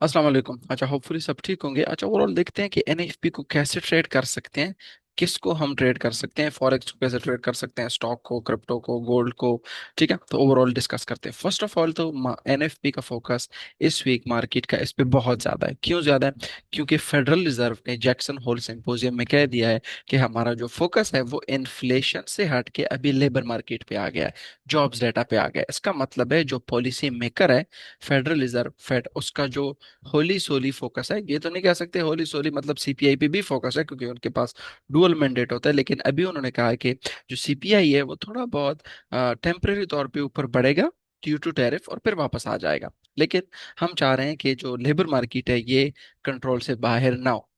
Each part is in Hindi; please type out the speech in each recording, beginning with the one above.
अस्सलाम वालेकुम। अच्छा, होपफुली सब ठीक होंगे। अच्छा, ओवरऑल देखते हैं कि एनएफपी को कैसे ट्रेड कर सकते हैं, किसको हम ट्रेड कर सकते हैं, फॉरेक्स को कैसे ट्रेड कर सकते हैं, स्टॉक को, क्रिप्टो को, गोल्ड को। ठीक है, तो ओवरऑल डिस्कस करते हैं। फर्स्ट ऑफ ऑल तो एनएफपी का फोकस इस वीक मार्केट का इस पे बहुत ज्यादा है। क्यों ज्यादा है? क्योंकि फेडरल रिजर्व ने जैक्सन होल सिंपोजियम में कह दिया है कि हमारा जो फोकस है वो इन्फ्लेशन से हट के अभी लेबर मार्केट पे आ गया है, जॉब्स डाटा पे आ गया है। इसका मतलब है जो पॉलिसी मेकर है, फेडरल रिजर्व फेड, उसका जो होली सोली फोकस है, ये तो नहीं कह सकते होली सोली मतलब सीपीआई पे भी फोकस है, क्योंकि उनके पास डुअल मैंडेट होता है। लेकिन अभी उन्होंने कहा है कि जो सीपीआई है वो थोड़ा बहुत टेम्परेरी तौर पे ऊपर बढ़ेगा ड्यू टू टैरिफ, और फिर वापस आ जाएगा। लेकिन हम चाह रहे हैं कि जो लेबर मार्केट है ये कंट्रोल से बाहर ना हो।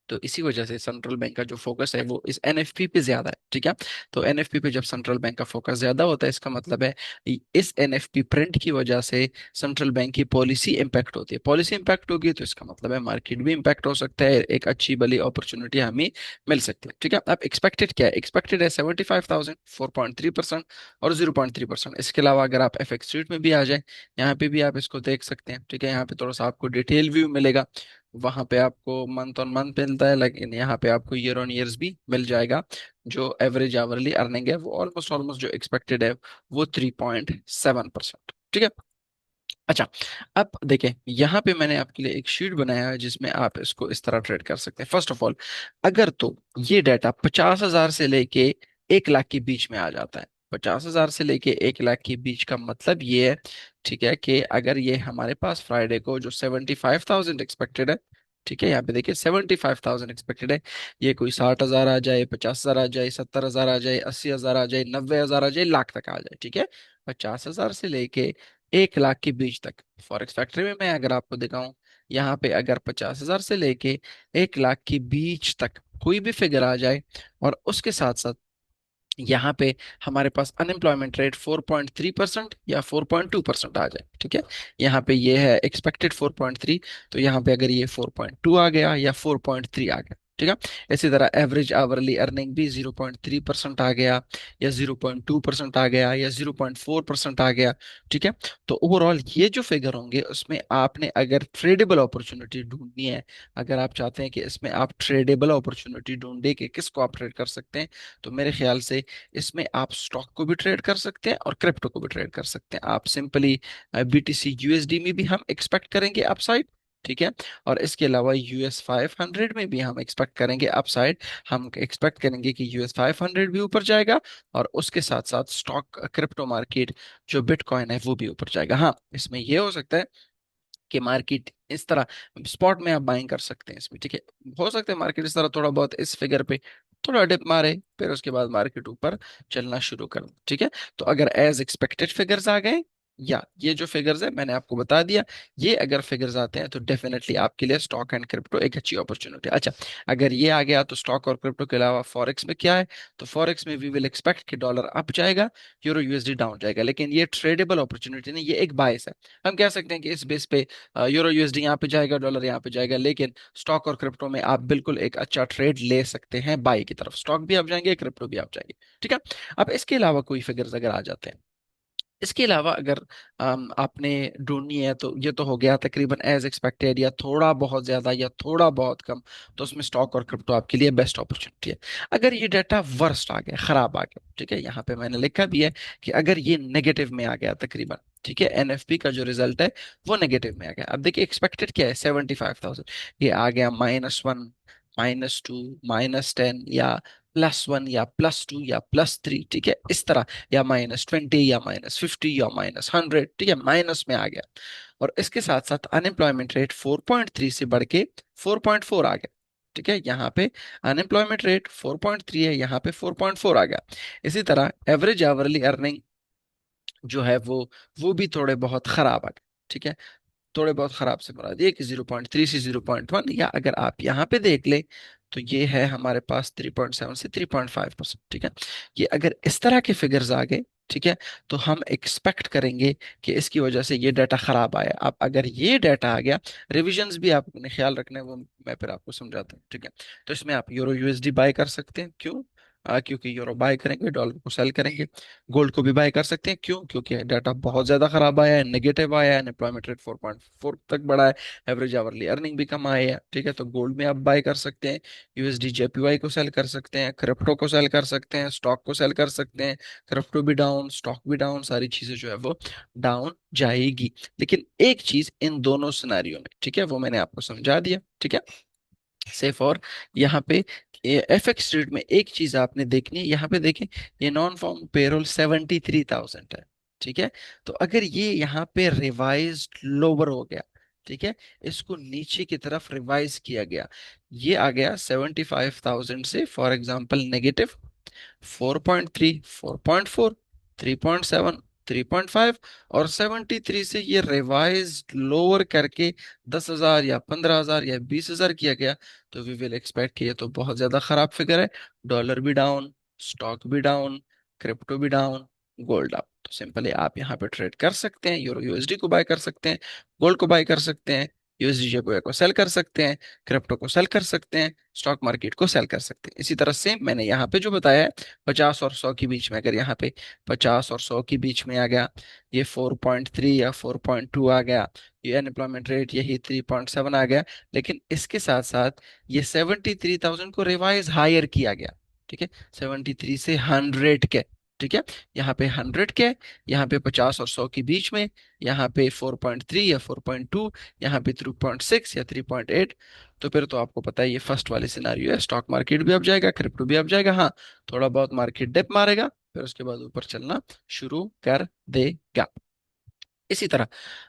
तो इसी वजह से सेंट्रल बैंक का जो फोकस है वो इस एनएफपी पे ज्यादा है। ठीक है, तो एनएफपी पे जब सेंट्रल बैंक का फोकस ज्यादा होता है, इसका मतलब है इस एनएफपी प्रिंट की वजह से सेंट्रल बैंक की पॉलिसी इंपैक्ट होती है। पॉलिसी इंपैक्ट होगी तो इसका मतलब है मार्केट भी इंपैक्ट हो सकता है, एक अच्छी भली अपॉर्चुनिटी हमें मिल सकती है। ठीक है, अब एक्सपेक्टेड क्या है? एक्सपेक्टेड है 75,000, 4.3% और 0.3%। इसके अलावा अगर आप एफएक्स रेट में भी आ जाए, यहाँ पे भी आप इसको देख सकते हैं। ठीक है, यहाँ पे थोड़ा सा आपको डिटेल व्यू मिलेगा। वहां पे आपको मंथ ऑन मंथ मिलता है, लेकिन यहाँ पे आपको ईयर ऑन ईयर्स भी मिल जाएगा। जो एवरेज आवरली अर्निंग है वो ऑलमोस्ट ऑलमोस्ट जो एक्सपेक्टेड है वो 3.7%। ठीक है। अच्छा, अब देखें, यहाँ पे मैंने आपके लिए एक शीट बनाया है जिसमें आप इसको इस तरह ट्रेड कर सकते हैं। फर्स्ट ऑफ ऑल, अगर तो ये डाटा 50,000 से लेके 1 लाख के बीच में आ जाता है, 50,000 से लेके 1 लाख के बीच का मतलब ये है, ठीक है, कि अगर ये हमारे पास फ्राइडे को जो 75,000 एक्सपेक्टेड है, ठीक है, यहाँ पे देखिए 75,000 एक्सपेक्टेड है, ये कोई 60,000 आ जाए, 50,000 आ जाए, 70,000 आ जाए, 80,000 आ जाए, 90,000 आ जाए, लाख तक आ जाए। ठीक है, 50,000 से लेके 1 लाख के बीच तक फॉरेक्स फैक्ट्री में मैं अगर आपको दिखाऊं, यहाँ पे अगर 50,000 से लेके 1 लाख के बीच तक कोई भी फिगर आ जाए, और उसके साथ साथ यहाँ पे हमारे पास अनएम्प्लॉयमेंट रेट 4.3% या 4.2% आ जाए। ठीक है, यहाँ पे ये है एक्सपेक्टेड 4.3, तो यहाँ पे अगर ये 4.2 आ गया या 4.3 आ गया, ठीक है। इसी तरह एवरेज आवरली अर्निंग भी 0.3% आ गया, या 0.2% आ गया, या 0.4% आ गया। ठीक है, तो ओवरऑल ये जो फिगर होंगे उसमें आपने अगर ट्रेडेबल अपॉर्चुनिटी ढूंढनी है, अगर आप चाहते हैं कि इसमें आप ट्रेडेबल अपॉर्चुनिटी ढूंढे कि किसको आप ट्रेड कर सकते हैं, तो मेरे ख्याल से इसमें आप स्टॉक को भी ट्रेड कर सकते हैं और क्रिप्टो को भी ट्रेड कर सकते हैं। आप सिंपली बीटीसी यूएसडी में भी हम एक्सपेक्ट करेंगे अपसाइड। ठीक है, और इसके अलावा US 500 में भी हम एक्सपेक्ट करेंगे अपसाइड। हम एक्सपेक्ट करेंगे कि US 500 भी ऊपर जाएगा, और उसके साथ साथ स्टॉक क्रिप्टो मार्केट जो बिटकॉइन है वो भी ऊपर जाएगा। हाँ, इसमें यह हो सकता है कि मार्केट इस तरह स्पॉट में आप बाइंग कर सकते हैं इसमें। ठीक है, हो सकता है मार्केट इस तरह थोड़ा बहुत इस फिगर पे थोड़ा डिप मारे, फिर उसके बाद मार्केट ऊपर चलना शुरू कर दे। ठीक है, तो अगर एज एक्सपेक्टेड फिगर्स आ गए, या ये जो फिगर्स है मैंने आपको बता दिया, ये अगर फिगर्स आते हैं तो डेफिनेटली आपके लिए स्टॉक एंड क्रिप्टो एक अच्छी अपॉर्चुनिटी है। अच्छा, अगर ये आ गया तो स्टॉक और क्रिप्टो के अलावा फॉरेक्स में क्या है? तो फॉरेक्स में वी विल एक्सपेक्ट कि डॉलर अप जाएगा, यूरो यूएसडी डाउन जाएगा। लेकिन ये ट्रेडेबल अपॉर्चुनिटी नहीं, ये एक बायस है। हम कह सकते हैं कि इस बेस पे यूरो यूएसडी यहाँ पे जाएगा, डॉलर यहाँ पे जाएगा, लेकिन स्टॉक और क्रिप्टो में आप बिल्कुल एक अच्छा ट्रेड ले सकते हैं बाई की तरफ। स्टॉक भी आप जाएंगे, क्रिप्टो भी आप जाएंगे। ठीक है, अब इसके अलावा कोई फिगर्स अगर आ जाते हैं, इसके अलावा अगर आपने ढूंढनी है, तो ये तो हो गया तकरीबन एज एक्सपेक्टेड, या थोड़ा बहुत ज्यादा या थोड़ा बहुत कम, तो उसमें स्टॉक और क्रिप्टो आपके लिए बेस्ट अपॉर्चुनिटी है। अगर ये डाटा वर्स्ट आ गया, खराब आ गया, ठीक है, यहाँ पे मैंने लिखा भी है कि अगर ये नेगेटिव में आ गया तकरीबन, ठीक है, एनएफपी का जो रिजल्ट है वो नेगेटिव में आ गया। अब देखिए एक्सपेक्टेड क्या है, 75,000, ये आ गया -1, -2, -10, या +1 या +2 या +3। ठीक है, इस तरह, या -20 या -50 या -100, ठीक है, माइनस में आ गया। और इसके साथ साथ अनएम्प्लॉयमेंट रेट 4.3 से बढ़ के 4.4 आ गया। ठीक है, यहाँ पे अनएम्प्लॉयमेंट रेट 4.3 है, यहाँ पे 4.4 आ गया। इसी तरह एवरेज आवरली अर्निंग जो है वो भी थोड़े बहुत खराब आ गए। ठीक है, थोड़े बहुत खराब से मुराद ये कि 0.3 से 0.1, या अगर आप यहाँ पे देख ले तो ये है हमारे पास 3.7 से 3.5%। ठीक है, ये अगर इस तरह के फिगर्स आ गए, ठीक है, तो हम एक्सपेक्ट करेंगे कि इसकी वजह से ये डाटा खराब आया। अब अगर ये डाटा आ गया, रिविजन्स भी आप अपने ख्याल रखना है, वो मैं फिर आपको समझाता हूँ। ठीक है, तो इसमें आप यूरो यूएसडी बाय कर सकते हैं। क्यों? क्योंकि यूरो बाय करेंगे, डॉलर को सेल करेंगे। गोल्ड को भी बाय कर सकते हैं, क्यों? क्योंकि डाटा बहुत ज्यादा खराब आया है, नेगेटिव आया है, अनएम्प्लॉयमेंट रेट 4.4 तक बढ़ा है, एवरेज आवरली अर्निंग भी कम आई है। ठीक है, तो गोल्ड में आप बाय कर सकते हैं, यूएसडी जेपीवाई को सेल कर सकते हैं, क्रिप्टो को सेल कर सकते हैं, स्टॉक को सेल कर सकते हैं। क्रिप्टो भी डाउन, स्टॉक भी डाउन, सारी चीजें जो है वो डाउन जाएगी। लेकिन एक चीज इन दोनों सिनारियों में, ठीक है, वो मैंने आपको समझा दिया। ठीक है, सिर्फ और यहाँ पे एफएक्स रेट में एक चीज आपने देखनी है, यहाँ पे देखें, ये नॉन फॉर्म पेरोल 73,000 है। ठीक है, तो अगर ये यहाँ पे रिवाइज लोअर हो गया, ठीक है, इसको नीचे की तरफ रिवाइज किया गया, ये आ गया 75,000 से फॉर एग्जांपल नेगेटिव 4.3, 4.4, 3.7, 3.5, और 73 से ये रिवाइज लोअर करके 10,000 या 15,000 या 20,000 किया गया, तो वी विल एक्सपेक्ट कि ये तो बहुत ज्यादा खराब फिगर है। डॉलर भी डाउन, स्टॉक भी डाउन, क्रिप्टो भी डाउन, गोल्ड अप। तो सिंपली आप यहाँ पे ट्रेड कर सकते हैं, यूरो यूएसडी को बाय कर सकते हैं, गोल्ड को बाय कर सकते हैं, यूएसडी को सेल कर सकते हैं, क्रिप्टो को सेल कर सकते हैं, स्टॉक मार्केट को सेल कर सकते हैं। इसी तरह से मैंने यहाँ पे जो बताया है 50 और 100 के बीच में, अगर यहाँ पे 50 और 100 के बीच में आ गया, ये 4.3 या 4.2 आ गया, ये अनएम्प्लॉयमेंट रेट यही 3.7 आ गया, लेकिन इसके साथ साथ ये 73,000 को रिवाइज हायर किया गया। ठीक है, 73 से 100 के, ठीक है, यहाँ पे 100 के, यहाँ पे 50 और 100 के बीच में, यहाँ पे 4.3 या 4.2, यहाँ पे 3.6 या 3.8। तो फिर तो आपको पता है ये फर्स्ट वाली सिनारियो है, स्टॉक मार्केट भी अब जाएगा, क्रिप्टो भी अब जाएगा, हाँ, थोड़ा बहुत मार्केट डिप मारेगा, फिर उसके बाद ऊपर चलना शुरू कर देगा। इसी तरह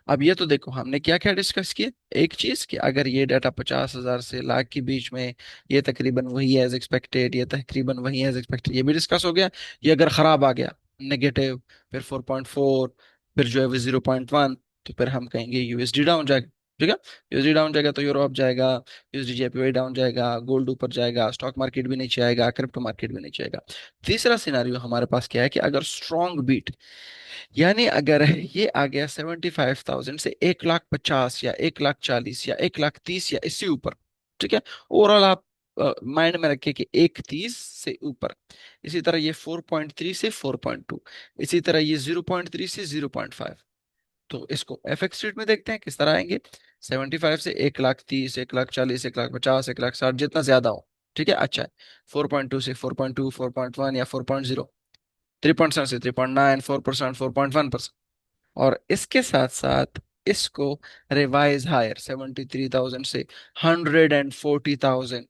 अब ये तो देखो हमने क्या क्या डिस्कस किया। एक चीज कि अगर ये डाटा 50,000 से लाख के बीच में, ये तकरीबन वही है एज एक्सपेक्टेड, ये तकरीबन वही है एज एक्सपेक्टेड, ये भी डिस्कस हो गया। ये अगर खराब आ गया नेगेटिव, फिर 4.4, फिर जो है वो 0.1, तो फिर हम कहेंगे यूएसडी डाउन जाएगा। ठीक है, यूएसडी डाउन जाएगा तो यूरो अप जाएगा, यूएसडी जेपीवाई डाउन जाएगा, गोल्ड ऊपर जाएगा, स्टॉक मार्केट भी नीचे आएगा, क्रिप्टो मार्केट भी नीचे आएगा। तीसरा सिनारियो हमारे पास क्या है कि अगर स्ट्रॉन्ग बीट, यानी अगर ये आ गया 75,000 से 1,50,000 या 1,40,000 या 1,30,000 या इससे ऊपर, ठीक है, ओवरऑल आप माइंड में रखिए कि 1,30 से ऊपर। इसी तरह ये 4.3 से 4.2, इसी तरह ये 0.3 से 0.5। तो इसको एफएक्स रेट में देखते हैं किस तरह आएंगे। 75 से 1,30,000, 1,40,000, 1,50,000, 1,60,000, जितना ज्यादा हो, ठीक है, अच्छा है। 4.2 से 4.2, 4.1 या 4.0, 3.7 से 3.9, 4%, 4.1%। और इसके साथ साथ इसको रिवाइज हायर 73,000 से 140,000।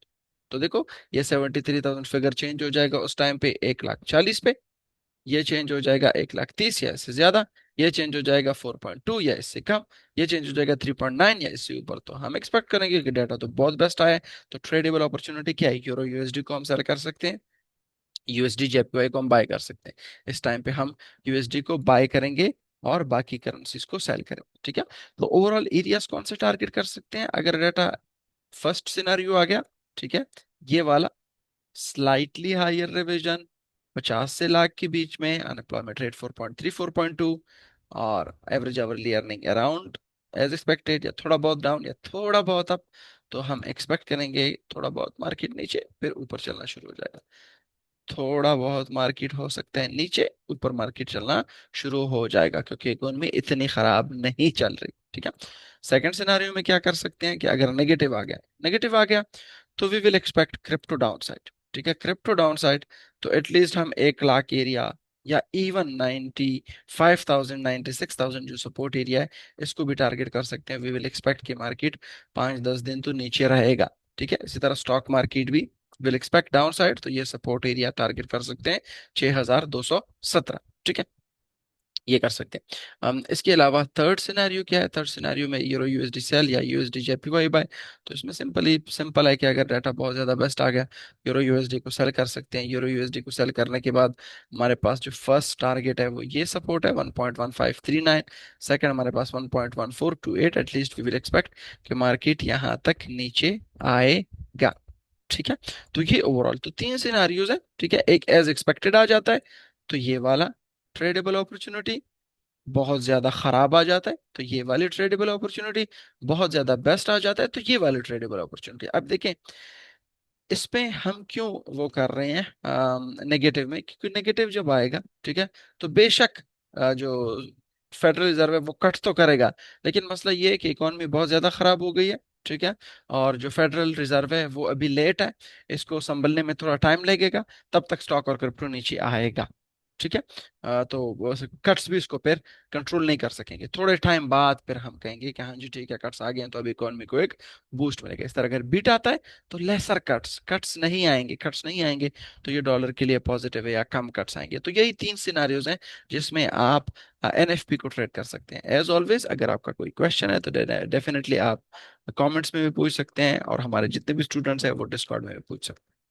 तो देखो, ये 73,000 फिगर चेंज हो जाएगा उस टाइम पे 1,40,000 पे, ये चेंज हो जाएगा 1,30,000 या इससे ज्यादा, ये चेंज हो जाएगा 4.2 या इससे कम, ये चेंज हो जाएगा 3.9 या इससे ऊपर। तो हम एक्सपेक्ट करेंगे कि डाटा तो बहुत बेस्ट आया है। तो ट्रेडेबल अपॉर्चुनिटी क्या है, यूरो यूएसडी को हम सेल कर सकते हैं, यूएसडी जेपीवाई को हम बाय कर सकते हैं। इस टाइम पे हम यूएसडी को बाय करेंगे और बाकी करेंसीज को सेल करेंगे। ठीक है, तो ओवरऑल एरियाज कौन से टारगेट कर सकते हैं अगर डाटा फर्स्ट सिनारियो आ गया, ठीक है, ये वाला स्लाइटली हायर रिविजन 50 से लाख के बीच में, अनएम्प्लॉयमेंट रेट 4.3, 4.2, और average hourly earning around as expected, या थोड़ा बहुत डाउन या थोड़ा बहुत अप, तो हम एक्सपेक्ट करेंगे थोड़ा बहुत मार्केट नीचे फिर ऊपर चलना शुरू हो जाएगा। थोड़ा बहुत मार्केट हो सकता है नीचे, ऊपर मार्केट चलना शुरू हो जाएगा, क्योंकि इकोनॉमी इतनी खराब नहीं चल रही। ठीक है, सेकंड सिनारियो में क्या कर सकते हैं कि अगर नेगेटिव आ गया, नेगेटिव आ गया, तो we will expect crypto downside. ठीक है, क्रिप्टो डाउन साइड, तो एटलीस्ट हम 1 लाख एरिया या इवन 95,000, 96,000 जो सपोर्ट एरिया है, इसको भी टारगेट कर सकते हैं। वी विल एक्सपेक्ट कि मार्केट 5-10 दिन तो नीचे रहेगा। ठीक है, इसी तरह स्टॉक मार्केट भी विल एक्सपेक्ट डाउन साइड, तो ये सपोर्ट एरिया टारगेट कर सकते हैं 6,217। ठीक है, ये कर सकते हैं। इसके अलावा थर्ड सिनेरियो क्या है, थर्ड सिनेरियो में यूरो यूएसडी सेल या यूएसडी जेपीवाई बाय। तो इसमें सिंपल है कि अगर डाटा बहुत ज्यादा बेस्ट आ गया, यूरो यूएसडी को सेल कर सकते हैं। यूरो यूएसडी को सेल करने के बाद हमारे पास जो फर्स्ट टारगेट है वो ये सपोर्ट है 1.1539, सेकंड हमारे पास 1.1428। एटलीस्ट वी विल एक्सपेक्ट कि मार्केट यहाँ तक नीचे आएगा। ठीक है, तो ये ओवरऑल तो तीन सिनारियोज है। ठीक है, एक एज एक्सपेक्टेड आ जाता है तो ये वाला ट्रेडेबल अपॉर्चुनिटी, बहुत ज्यादा खराब आ जाता है तो ये वाली ट्रेडेबल अपॉर्चुनिटी, बहुत ज्यादा बेस्ट आ जाता है तो ये वाली ट्रेडेबल अपॉर्चुनिटी। अब देखें, इस पे हम क्यों वो कर रहे हैं नेगेटिव में, क्योंकि नेगेटिव जब आएगा, ठीक है, तो बेशक जो फेडरल रिजर्व है वो कट तो करेगा, लेकिन मसला ये है कि इकॉनमी बहुत ज्यादा खराब हो गई है, ठीक है, और जो फेडरल रिजर्व है वो अभी लेट है, इसको संभलने में थोड़ा टाइम लगेगा, तब तक स्टॉक और क्रिप्टो नीचे आएगा, ठीक है। तो कट्स भी इसको फिर कंट्रोल नहीं कर सकेंगे, थोड़े टाइम बाद फिर हम कहेंगे कि हाँ जी ठीक है, कट्स आ गए हैं तो अभी इकोनॉमी को एक बूस्ट मिलेगा। इस तरह अगर बीट आता है तो लेसर कट्स, कट्स नहीं आएंगे, तो ये डॉलर के लिए पॉजिटिव है, या कम कट्स आएंगे। तो यही तीन सिनारियोज हैं जिसमें आप एनएफपी को ट्रेड कर सकते हैं। एज ऑलवेज अगर आपका कोई क्वेश्चन है तो डेफिनेटली आप कमेंट्स में भी पूछ सकते हैं, और हमारे जितने भी स्टूडेंट्स हैं वो डिस्कॉर्ड में भी पूछ सकते हैं।